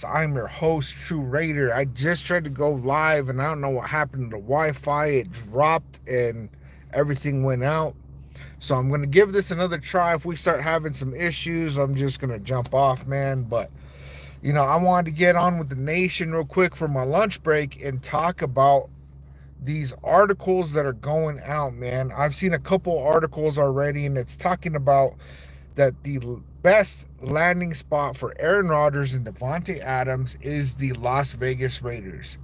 I'm your host, TRU Raider. I just tried to go live and I don't know what happened to the Wi Fi. It dropped and everything went out. So I'm going to give this another try. If we start having some issues, I'm just going to jump off, man. But, I wanted to get on with the nation real quick for my lunch break and talk about these articles that are going out, man. I've seen a couple articles already, and it's talking about that the best landing spot for Aaron Rodgers and Devontae Adams is the Las Vegas Raiders.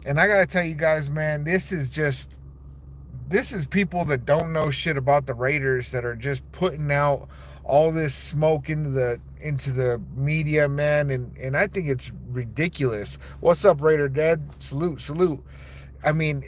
And I got to tell you guys, man, this is people that don't know shit about the Raiders that are just putting out all this smoke into the media, man, and I think it's ridiculous. What's up, Raider Dad? Salute, salute. I mean,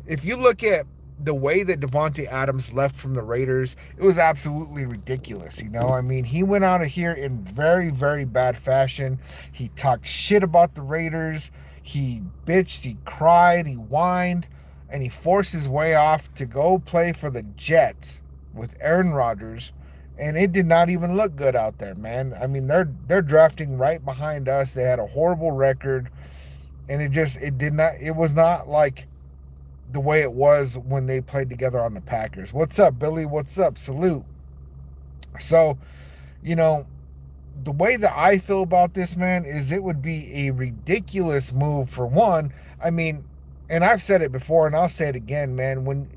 if you look at the way that Devontae Adams left from the Raiders, it was absolutely ridiculous. I mean, he went out of here in very, very bad fashion. He talked shit about the Raiders. He bitched, he cried, he whined, and he forced his way off to go play for the Jets with Aaron Rodgers. And it did not even look good out there, man. I mean, they're drafting right behind us. They had a horrible record, and it was not like the way it was when they played together on the Packers. What's up, Billy? What's up? Salute. So, you know, the way that I feel about this, man, is it would be a ridiculous move for one. I mean, and I've said it before and I'll say it again, man, when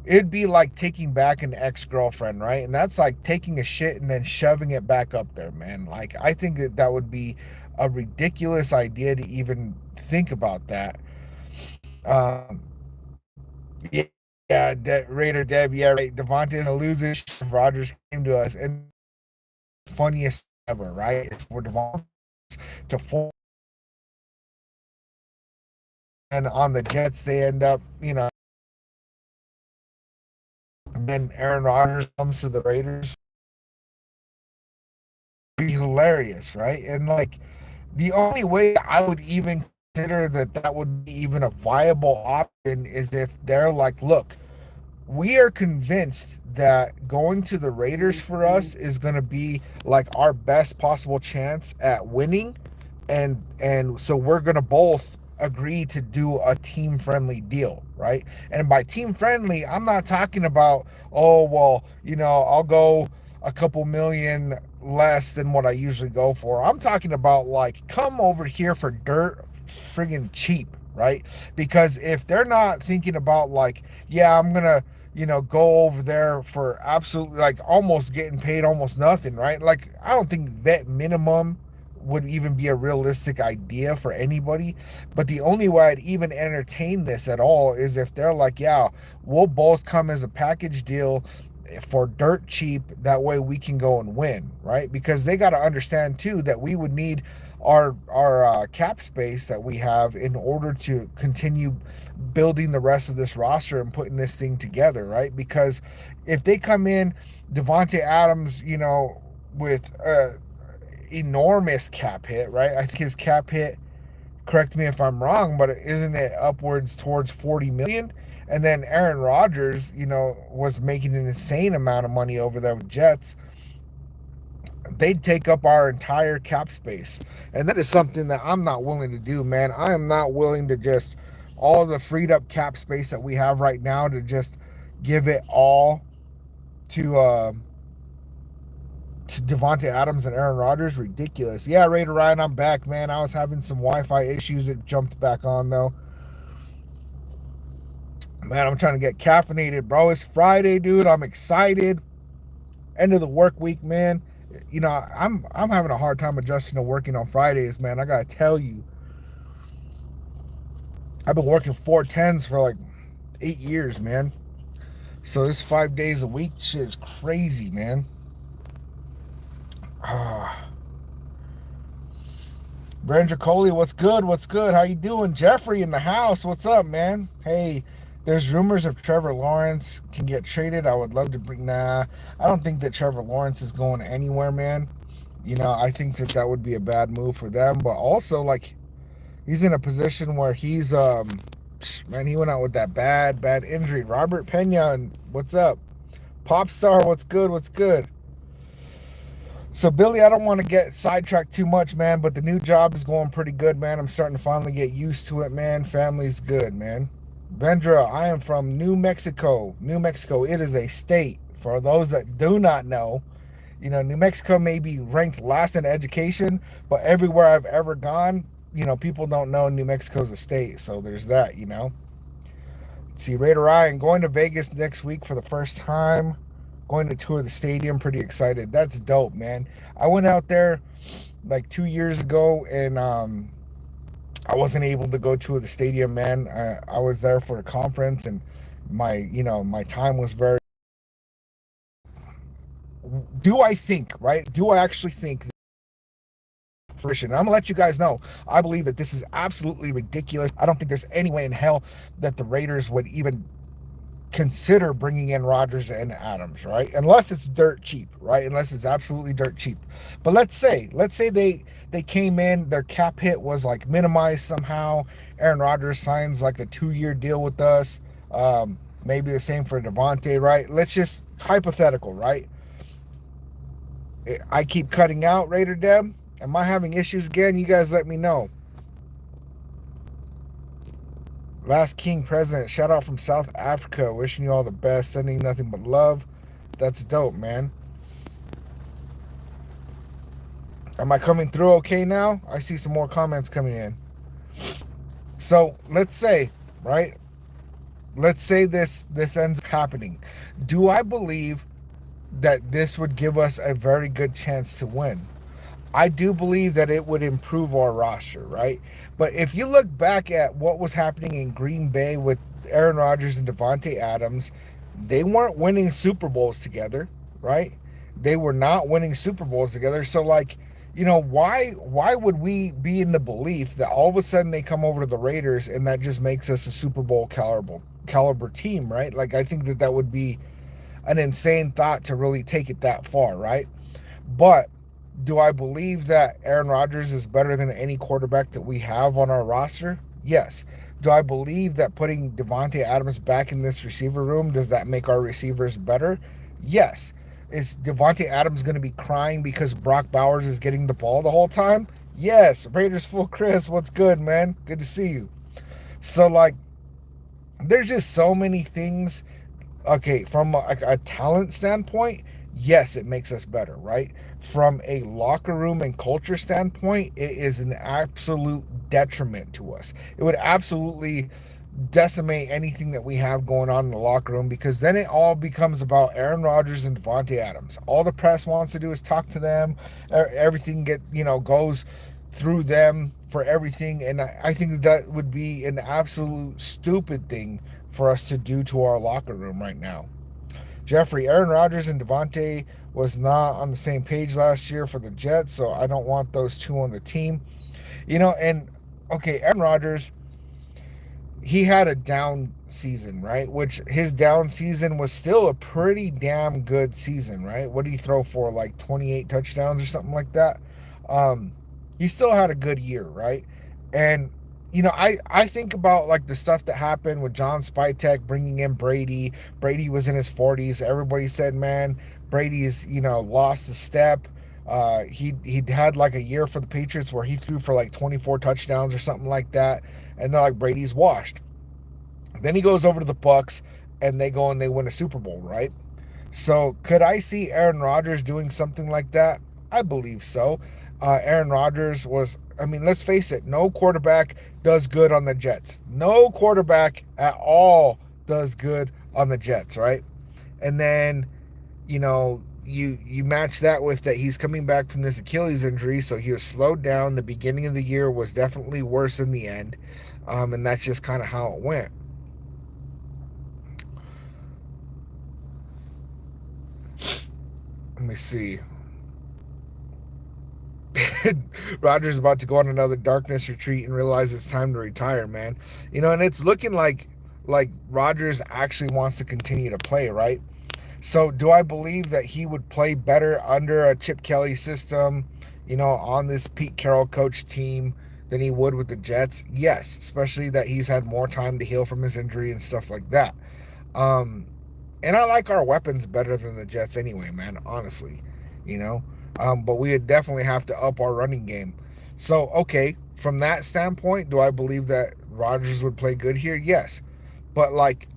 it'd be like taking back an ex-girlfriend, right? And that's like taking a shit and then shoving it back up there, man. Like, I think that would be a ridiculous idea to even think about that. Um, yeah, Raider Deb, yeah, right. Devontae's gonna lose his shit if Rodgers came to us, and funniest ever, right? It's for Devontae to form, and on the Jets they end up, and then Aaron Rodgers comes to the Raiders. Be hilarious, right? And like the only way I would even consider that would be even a viable option is if they're like, look, we are convinced that going to the Raiders for us is going to be like our best possible chance at winning, and so we're going to both agree to do a team friendly deal, right? And by team friendly, I'm not talking about, oh well, I'll go a couple million less than what I usually go for. I'm talking about like, come over here for dirt friggin' cheap, right? Because if they're not thinking about like, yeah, I'm gonna go over there for absolutely like almost getting paid almost nothing, right? Like, I don't think vet minimum would even be a realistic idea for anybody. But the only way I'd even entertain this at all is if they're like, yeah, we'll both come as a package deal for dirt cheap. That way we can go and win, right? Because they got to understand too that we would need our cap space that we have in order to continue building the rest of this roster and putting this thing together, right? Because if they come in, Devontae Adams, with enormous cap hit, right? I think his cap hit, correct me if I'm wrong, but isn't it upwards towards 40 million? And then Aaron Rodgers, was making an insane amount of money over there with Jets. They'd take up our entire cap space. And that is something that I'm not willing to do, man. I am not willing to just all the freed up cap space that we have right now to just give it all to Devontae Adams and Aaron Rodgers. Ridiculous. Yeah, Raider Ryan, I'm back, man. I was having some Wi-Fi issues. It jumped back on though. Man, I'm trying to get caffeinated, bro. It's Friday, dude. I'm excited. End of the work week, man. I'm having a hard time adjusting to working on Fridays, man. I gotta tell you, I've been working 410s for like 8 years, man. So this 5 days a week shit is crazy, man. Brandon Coley, what's good? What's good? How you doing? Jeffrey in the house. What's up, man? Hey, there's rumors of Trevor Lawrence can get traded. I would love to bring. Nah, I don't think that Trevor Lawrence is going anywhere, man. I think that would be a bad move for them. But also, like, he's in a position where he's man, he went out with that bad injury. Robert Pena, and what's up? Pop star, what's good? What's good? So Billy, I don't want to get sidetracked too much, man, but the new job is going pretty good, man. I'm starting to finally get used to it, man. Family's good, man. Vendra, I am from New Mexico. New Mexico, it is a state. For those that do not know, New Mexico may be ranked last in education, but everywhere I've ever gone, people don't know New Mexico's a state. So there's that. See, Raider Ryan going to Vegas next week for the first time, going to tour the stadium. Pretty excited. That's dope, man. I went out there like 2 years ago, and I wasn't able to go to the stadium, man. I was there for a conference, and my time was very. Do I think, right? Do I actually think fruition? I'm gonna let you guys know. I believe that this is absolutely ridiculous. I don't think there's any way in hell that the Raiders would even consider bringing in Rodgers and Adams, right? Unless it's dirt cheap, right? Unless it's absolutely dirt cheap. But let's say they came in, their cap hit was like minimized somehow. Aaron Rodgers signs like a 2-year deal with us. Maybe the same for Devontae, right? Let's just hypothetical, right? I keep cutting out, Raider Deb. Am I having issues again? You guys let me know. Last King President, shout out from South Africa. Wishing you all the best. Sending nothing but love. That's dope, man. Am I coming through okay now? I see some more comments coming in. So let's say, right? Let's say this ends up happening. Do I believe that this would give us a very good chance to win? I do believe that it would improve our roster, right? But if you look back at what was happening in Green Bay with Aaron Rodgers and Devontae Adams, they weren't winning Super Bowls together, right? They were not winning Super Bowls together. So like, why would we be in the belief that all of a sudden they come over to the Raiders and that just makes us a Super Bowl caliber team, right? Like I think that would be an insane thought to really take it that far, right? But do I believe that Aaron Rodgers is better than any quarterback that we have on our roster? Yes. Do I believe that putting Devontae Adams back in this receiver room, does that make our receivers better? Yes. Is Devontae Adams going to be crying because Brock Bowers is getting the ball the whole time? Yes. Raiders full Chris, what's good, man? Good to see you. So, like, there's just so many things. Okay, from a talent standpoint, yes, it makes us better, right? From a locker room and culture standpoint, it is an absolute detriment to us. It would absolutely decimate anything that we have going on in the locker room, because then it all becomes about Aaron Rodgers and Devontae Adams. All the press wants to do is talk to them. Everything goes through them for everything, and I think that would be an absolute stupid thing for us to do to our locker room right now. Jeffrey, Aaron Rodgers and Devontae was not on the same page last year for the Jets, so I don't want those two on the team. And okay, Aaron Rodgers, he had a down season, right? Which his down season was still a pretty damn good season, right? What did he throw for? Like 28 touchdowns or something like that. Um, he still had a good year, right? And I think about like the stuff that happened with John Spytek bringing in Brady. Brady was in his 40s. Everybody said, man, Brady's lost a step. He had like a year for the Patriots where he threw for like 24 touchdowns or something like that, and they're like, Brady's washed. Then he goes over to the Bucks, and they go and they win a Super Bowl, right? So could I see Aaron Rodgers doing something like that? I believe so. Aaron Rodgers was, I mean, let's face it, no quarterback does good on the Jets. No quarterback at all does good on the Jets, right? And then, you match that with that he's coming back from this Achilles injury, so he was slowed down. The beginning of the year was definitely worse than the end, and that's just kind of how it went. Let me see. Rodgers about to go on another darkness retreat and realize it's time to retire, man. And it's looking like Rodgers actually wants to continue to play, right? So do I believe that he would play better under a Chip Kelly system, on this Pete Carroll coach team than he would with the Jets? Yes, especially that he's had more time to heal from his injury and stuff like that. And I like our weapons better than the Jets anyway, man, honestly. You know, But we would definitely have to up our running game. So, okay, from that standpoint, do I believe that Rodgers would play good here? Yes. But, like,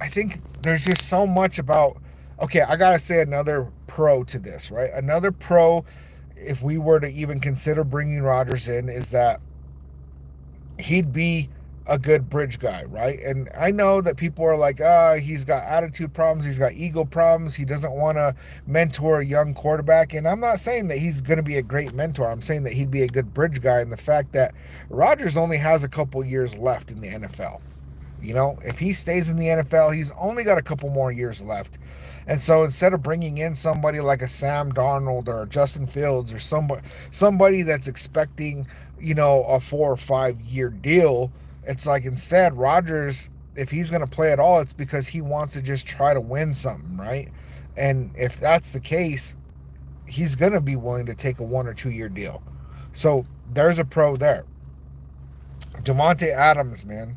I think there's just so much about. Okay, I got to say another pro to this, right? Another pro, if we were to even consider bringing Rodgers in, is that he'd be a good bridge guy, right? And I know that people are like, he's got attitude problems, he's got ego problems, he doesn't want to mentor a young quarterback. And I'm not saying that he's going to be a great mentor. I'm saying that he'd be a good bridge guy. And the fact that Rodgers only has a couple years left in the NFL. You know, if he stays in the NFL, he's only got a couple more years left. And so instead of bringing in somebody like a Sam Darnold or Justin Fields or somebody that's expecting, a 4 or 5 year deal, it's like instead Rodgers, if he's going to play at all, it's because he wants to just try to win something, right? And if that's the case, he's going to be willing to take a 1 or 2 year deal. So there's a pro there. Devontae Adams, man.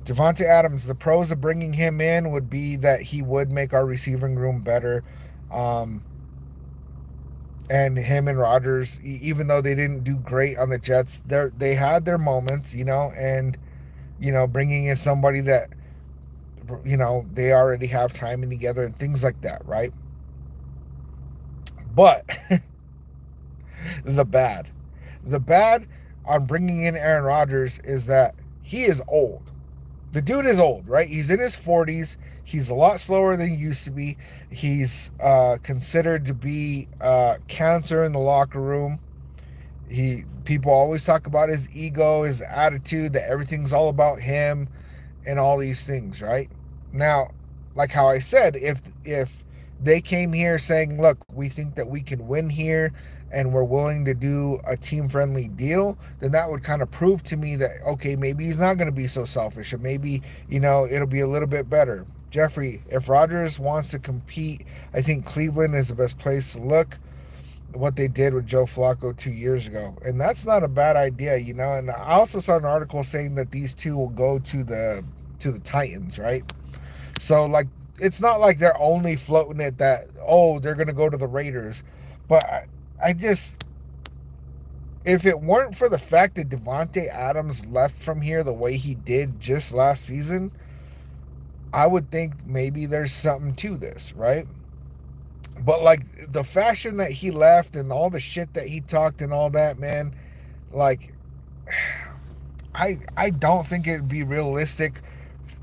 Devontae Adams, the pros of bringing him in would be that he would make our receiving room better. Um, and him and Rodgers, even though they didn't do great on the Jets, they had their moments, and bringing in somebody that they already have timing together and things like that, right? But the bad, the bad on bringing in Aaron Rodgers is that he is old. The dude is old, right? He's in his 40s. He's a lot slower than he used to be. He's considered to be cancer in the locker room. People always talk about his ego, his attitude, that everything's all about him and all these things, right? Now, like how I said, if they came here saying, look, we think that we can win here and we're willing to do a team friendly deal, then that would kind of prove to me that, okay, maybe he's not going to be so selfish, or maybe, it'll be a little bit better. Jeffrey, if Rodgers wants to compete, I think Cleveland is the best place to look. What they did with Joe Flacco 2 years ago, and that's not a bad idea, And I also saw an article saying that these two will go to the Titans, right? So, like, it's not like they're only floating it that, they're going to go to the Raiders. But I just, if it weren't for the fact that Devontae Adams left from here the way he did just last season, I would think maybe there's something to this, right? But, like, the fashion that he left and all the shit that he talked and all that, man, like, I don't think it'd be realistic.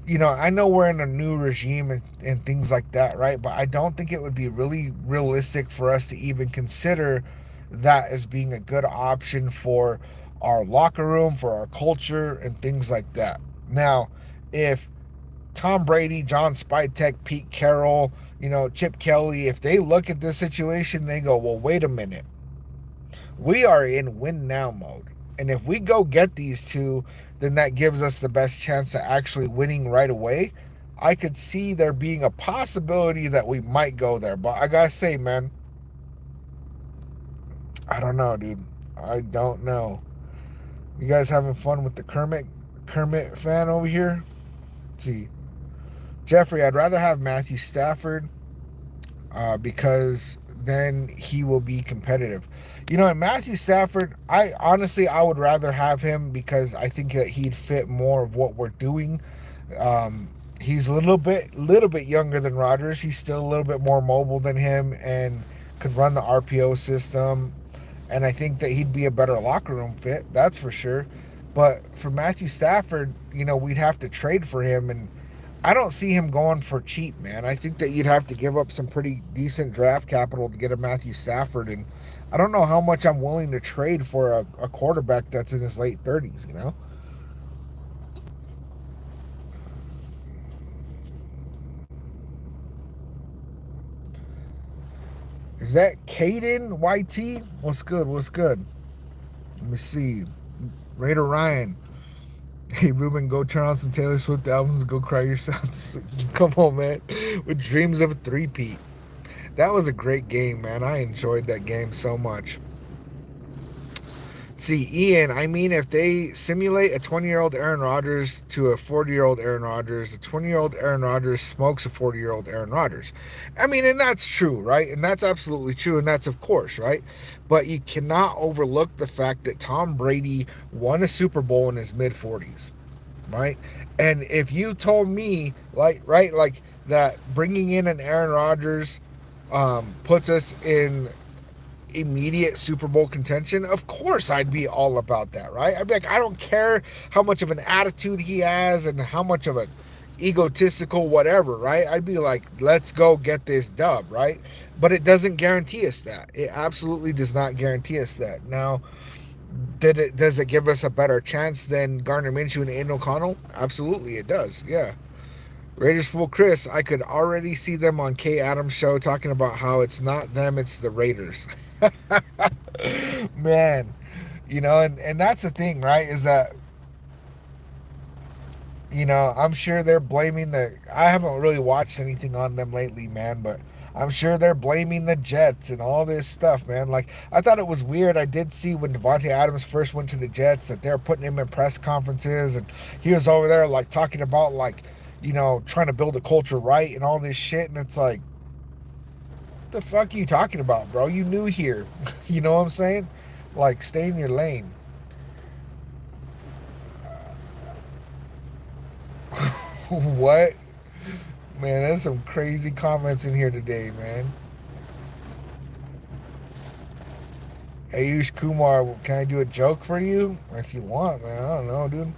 I know we're in a new regime and things like that, right? But I don't think it would be really realistic for us to even consider that as being a good option for our locker room, for our culture, and things like that. Now, if Tom Brady, John Spytek, Pete Carroll, Chip Kelly, if they look at this situation, they go, well, wait a minute. We are in win now mode. And if we go get these two, then that gives us the best chance at actually winning right away. I could see there being a possibility that we might go there. But I gotta say, man, I don't know, dude. I don't know. You guys having fun with the Kermit fan over here? Let's see. Jeffrey, I'd rather have Matthew Stafford because then he will be competitive. And Matthew Stafford, I would rather have him because I think that he'd fit more of what we're doing. He's a little bit younger than Rodgers. He's still a little bit more mobile than him and could run the RPO system. And I think that he'd be a better locker room fit, that's for sure. But for Matthew Stafford, we'd have to trade for him, and I don't see him going for cheap, man. I think that you'd have to give up some pretty decent draft capital to get a Matthew Stafford, and I don't know how much I'm willing to trade for a quarterback that's in his late 30s, Is that Caden YT? What's good? What's good? Let me see. Raider Ryan. Hey, Ruben, go turn on some Taylor Swift albums and go cry yourself. Come on, man. With dreams of a three-peat. That was a great game, man. I enjoyed that game so much. See, Ian, I mean, if they simulate a 20-year-old Aaron Rodgers to a 40-year-old Aaron Rodgers, a 20-year-old Aaron Rodgers smokes a 40-year-old Aaron Rodgers. I mean, and that's true, right? And that's absolutely true, and that's of course, right? But you cannot overlook the fact that Tom Brady won a Super Bowl in his mid 40s, right? And if you told me, like, right, like that bringing in an Aaron Rodgers puts us in immediate Super Bowl contention, of course I'd be all about that, right? I'd be like, I don't care how much of an attitude he has and how much of a egotistical whatever, right? I'd be like, let's go get this dub, right? But it doesn't guarantee us that. It absolutely does not guarantee us that. Now, does it give us a better chance than Gardner Minshew and Aiden O'Connell? Absolutely, it does. Yeah. Raiders fool Chris, I could already see them on Kay Adams' show talking about how it's not them, it's the Raiders. Man, and that's the thing, right? Is that, I'm sure they're blaming I haven't really watched anything on them lately, man, but I'm sure they're blaming the Jets and all this stuff, man. Like, I thought it was weird. I did see when Devontae Adams first went to the Jets that they're putting him in press conferences, and he was over there, like, talking about, like, trying to build a culture right and all this shit. And it's like, what the fuck are you talking about, bro? You new here. You know what I'm saying? Like, stay in your lane. What? Man, there's some crazy comments in here today, man. Ayush Kumar, can I do a joke for you? If you want, man. I don't know, dude.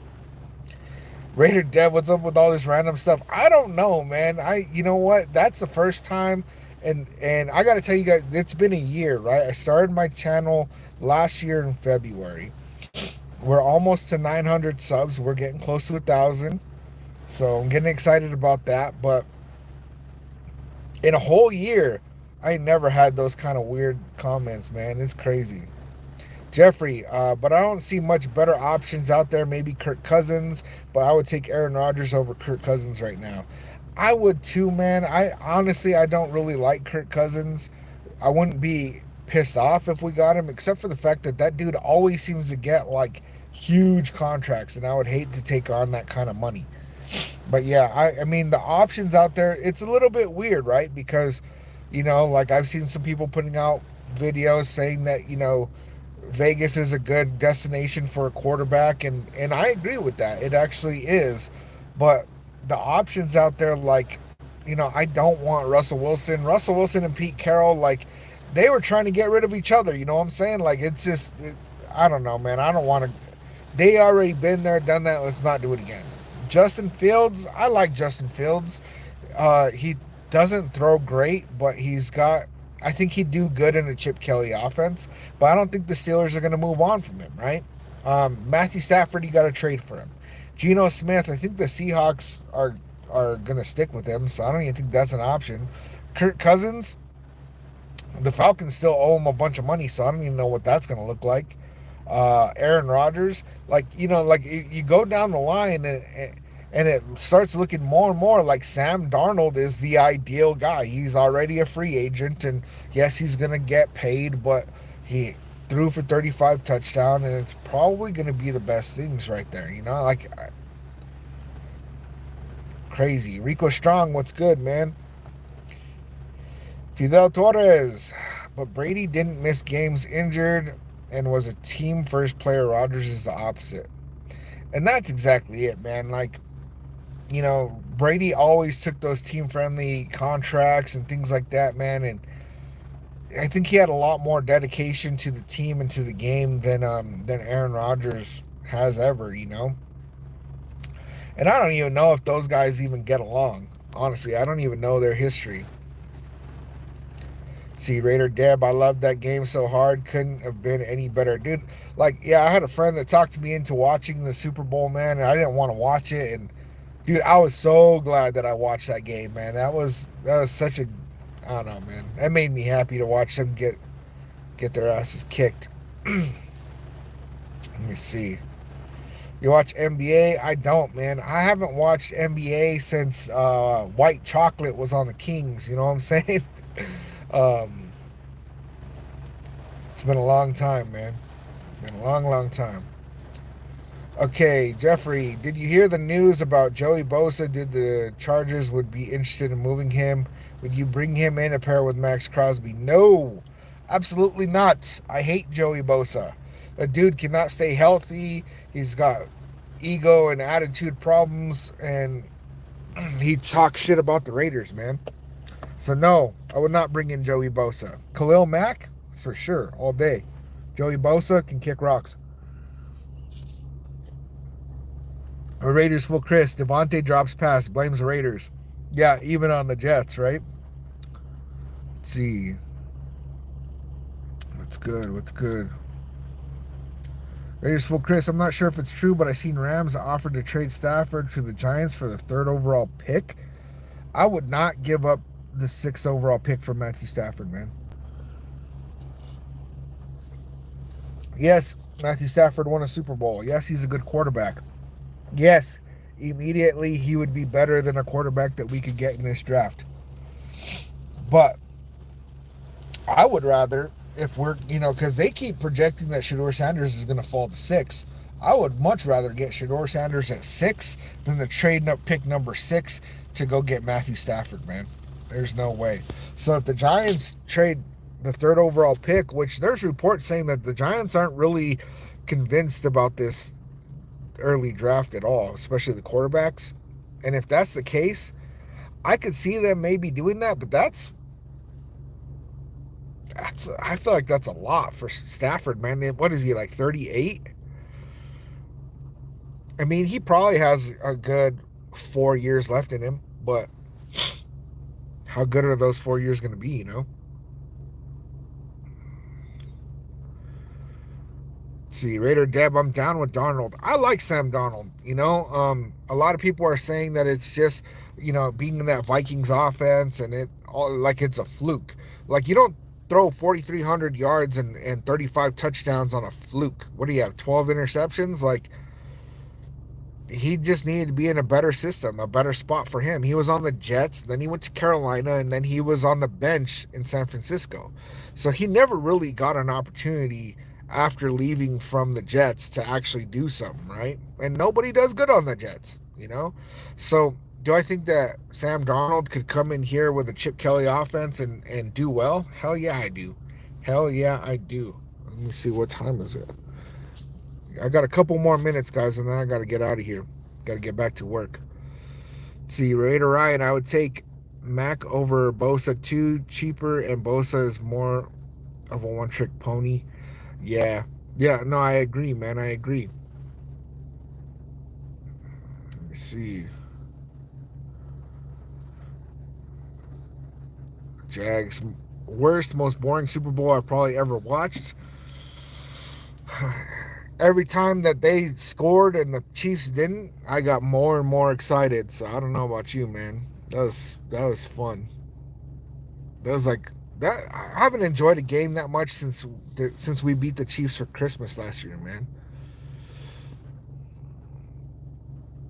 Raider Dev, what's up with all this random stuff? I don't know, man. You know what? That's the first time, and I gotta tell you guys, it's been a year, right? I started my channel last year in February. We're almost to 900 subs. We're getting close to 1,000, so I'm getting excited about that. But in a whole year, I never had those kind of weird comments, man. It's crazy. Jeffrey, but I don't see much better options out there. Maybe Kirk Cousins, but I would take Aaron Rodgers over Kirk Cousins right now. I would too, man. I don't really like Kirk Cousins. I wouldn't be pissed off if we got him, except for the fact that that dude always seems to get like huge contracts, and I would hate to take on that kind of money. But yeah, I mean the options out there, it's a little bit weird, right? Because like I've seen some people putting out videos saying that Vegas is a good destination for a quarterback, and I agree with that. It actually is. But the options out there, like, I don't want Russell Wilson. Russell Wilson and Pete Carroll, like, they were trying to get rid of each other. You know what I'm saying? Like, it's just, I don't know, man. I don't want to. They already been there, done that. Let's not do it again. Justin Fields, I like Justin Fields. He doesn't throw great, but I think he'd do good in a Chip Kelly offense, but I don't think the Steelers are going to move on from him, right? Matthew Stafford, you got to trade for him. Geno Smith, I think the Seahawks are going to stick with him, so I don't even think that's an option. Kirk Cousins, the Falcons still owe him a bunch of money, so I don't even know what that's going to look like. Aaron Rodgers, like you go down the line and it starts looking more and more like Sam Darnold is the ideal guy. He's already a free agent, and yes, he's gonna get paid, but he threw for 35 touchdowns, and it's probably gonna be the best things right there. Like crazy. Rico Strong, what's good, man? Fidel Torres, but Brady didn't miss games injured and was a team first player. Rodgers is the opposite. And that's exactly it, man. Like, Brady always took those team friendly contracts and things like that, man. And I think he had a lot more dedication to the team and to the game than Aaron Rodgers has ever, And I don't even know if those guys even get along. Honestly, I don't even know their history. See, Raider Deb, I loved that game so hard. Couldn't have been any better. Dude, like, yeah, I had a friend that talked me into watching the Super Bowl, man, and I didn't want to watch it. And, dude, I was so glad that I watched that game, man. That was such a, I don't know, man. That made me happy to watch them get their asses kicked. Let me see. You watch NBA? I don't, man. I haven't watched NBA since White Chocolate was on the Kings. You know what I'm saying? Um, it's been a long time, man. Been a long, long time. Okay, Jeffrey, did you hear the news about Joey Bosa? Did the Chargers would be interested in moving him? Would you bring him in a pair with Max Crosby? No, absolutely not. I hate Joey Bosa. The dude cannot stay healthy. He's got ego and attitude problems, and he talks shit about the Raiders, man. So no, I would not bring in Joey Bosa. Khalil Mack, for sure, all day. Joey Bosa can kick rocks. A Raiders full Chris. Devontae drops pass, blames the Raiders. Yeah, even on the Jets, right? Let's see. What's good? What's good? Raiders full Chris. I'm not sure if it's true, but I seen Rams offered to trade Stafford to the Giants for the 3rd overall pick. I would not give up the 6th overall pick for Matthew Stafford, man. Yes, Matthew Stafford won a Super Bowl. Yes, he's a good quarterback. Yes, immediately he would be better than a quarterback that we could get in this draft. But I would rather, if we're, because they keep projecting that Shedeur Sanders is going to fall to 6. I would much rather get Shedeur Sanders at 6 than to trade up pick number 6 to go get Matthew Stafford, man. There's no way. So if the Giants trade the 3rd overall pick, which there's reports saying that the Giants aren't really convinced about this early draft at all, especially the quarterbacks. And if that's the case, I could see them maybe doing that, but that's I feel like that's a lot for Stafford, man. What is he, like 38? I mean, he probably has a good 4 years left in him, but how good are those 4 years going to be, See, Raider Deb, I'm down with Darnold. I like Sam Darnold. A lot of people are saying that it's just, being in that Vikings offense and it all like it's a fluke. Like, you don't throw 4,300 yards and 35 touchdowns on a fluke. What do you have? 12 interceptions? Like, he just needed to be in a better system, a better spot for him. He was on the Jets, then he went to Carolina, and then he was on the bench in San Francisco. So he never really got an opportunity after leaving from the Jets to actually do something, right? And nobody does good on the Jets. So do I think that Sam Darnold could come in here with a Chip Kelly offense and do well? Hell yeah, I do. Hell yeah, I do. Let me see, what time is it? I got a couple more minutes, guys, and then I got to get out of here. Got to get back to work. Let's see, Raider Ryan, I would take Mac over Bosa, too, cheaper, and Bosa is more of a one-trick pony. Yeah, no, I agree, man. I agree. Let me see. Jags, worst, most boring Super Bowl I've probably ever watched. Every time that they scored and the Chiefs didn't, I got more and more excited. So I don't know about you, man. That was fun. That was like that. I haven't enjoyed a game that much since we beat the Chiefs for Christmas last year, man.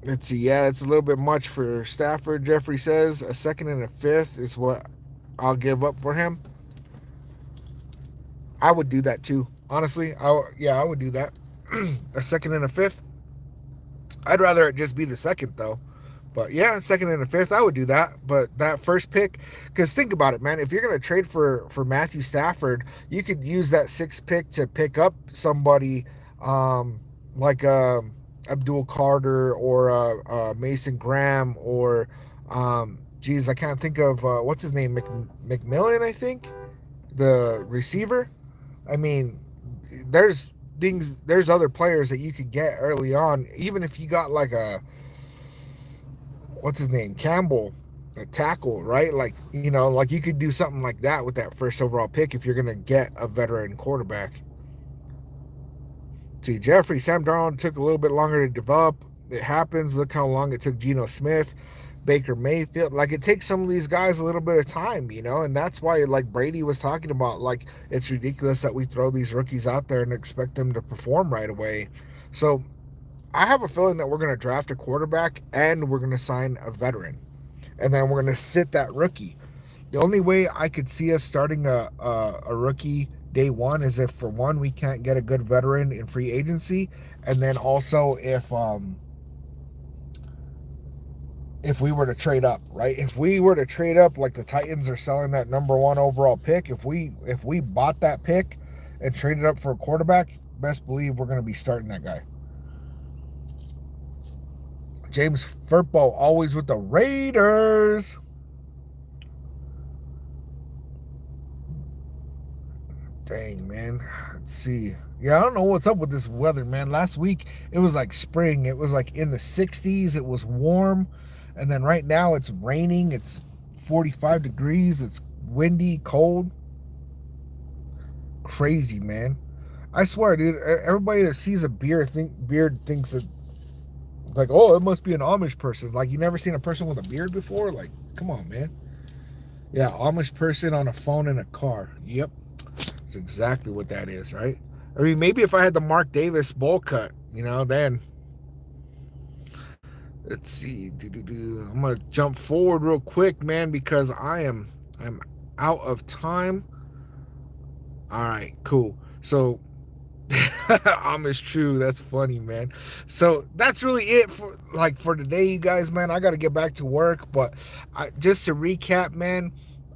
Let's see. Yeah, it's a little bit much for Stafford. Jeffrey says a 2nd and a 5th is what I'll give up for him. I would do that too. Honestly, I would do that. A 2nd and a 5th. I'd rather it just be the 2nd though. But yeah, 2nd and a 5th, I would do that. But that first pick, because think about it, man. If you're gonna trade for Matthew Stafford, you could use that 6th pick to pick up somebody like Abdul Carter or Mason Graham or I can't think of what's his name, McMillan, I think, the receiver. I mean, there's other players that you could get early on, even if you got like what's his name, Campbell, a tackle, right? Like, like you could do something like that with that 1st overall pick if you're going to get a veteran quarterback. See, Jeffrey, Sam Darnold took a little bit longer to develop. It happens. Look how long it took Geno Smith, Baker Mayfield. Like, it takes some of these guys a little bit of time, and that's why, like Brady was talking about, like, it's ridiculous that we throw these rookies out there and expect them to perform right away. So I have a feeling that we're going to draft a quarterback and we're going to sign a veteran, and then we're going to sit that rookie. The only way I could see us starting a rookie day one is if, for one, we can't get a good veteran in free agency, and then also if we were to trade up, right? If we were to trade up, like the Titans are selling that number one overall pick, if we bought that pick and traded up for a quarterback, best believe we're going to be starting that guy. James Furpo, always with the Raiders. Dang, man. Let's see. Yeah, I don't know what's up with this weather, man. Last week, it was like spring. It was like in the 60s. It was warm. And then right now, it's raining. It's 45 degrees. It's windy, cold. Crazy, man. I swear, dude, everybody that sees a beard thinks that, like, oh, it must be an Amish person. Like, you never seen a person with a beard before? Like, come on, man. Yeah, Amish person on a phone in a car. Yep. That's exactly what that is, right? I mean, maybe if I had the Mark Davis bowl cut, then. Let's see. I'm gonna jump forward real quick, man, because I'm out of time. All right, cool. So Amish true. That's funny, man. So that's really it for today, you guys, man. I got to get back to work, but just to recap, man,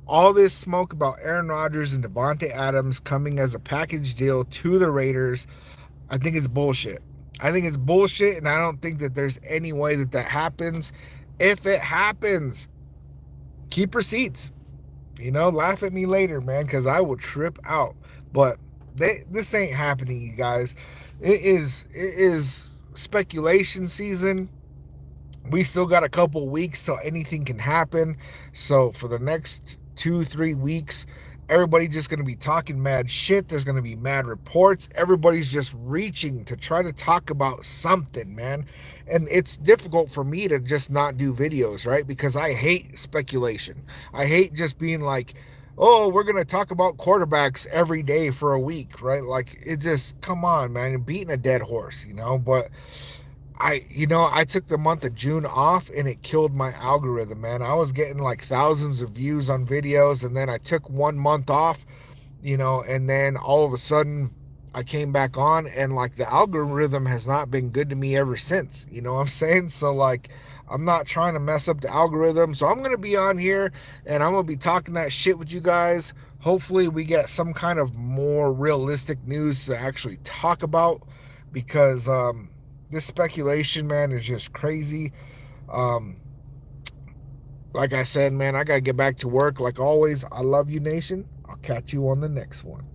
all this smoke about Aaron Rodgers and Devontae Adams coming as a package deal to the Raiders, I think it's bullshit. I think it's bullshit, and I don't think that there's any way that happens. If it happens, keep receipts. Laugh at me later, man, because I will trip out. But this ain't happening, you guys. It is speculation season. We still got a couple weeks till anything can happen. So for the next 2-3 weeks, everybody just going to be talking mad shit. There's going to be mad reports. Everybody's just reaching to try to talk about something, man. And it's difficult for me to just not do videos, right? Because I hate speculation. I hate just being like, oh, we're going to talk about quarterbacks every day for a week, right? Like, it just, come on, man. You're beating a dead horse, But I took the month of June off, and it killed my algorithm, man. I was getting like thousands of views on videos, and then I took 1 month off, and then all of a sudden I came back on, and like the algorithm has not been good to me ever since. You know what I'm saying? So like, I'm not trying to mess up the algorithm. So I'm going to be on here, and I'm going to be talking that shit with you guys. Hopefully we get some kind of more realistic news to actually talk about, because this speculation, man, is just crazy. Like I said, man, I got to get back to work. Like always, I love you, nation. I'll catch you on the next one.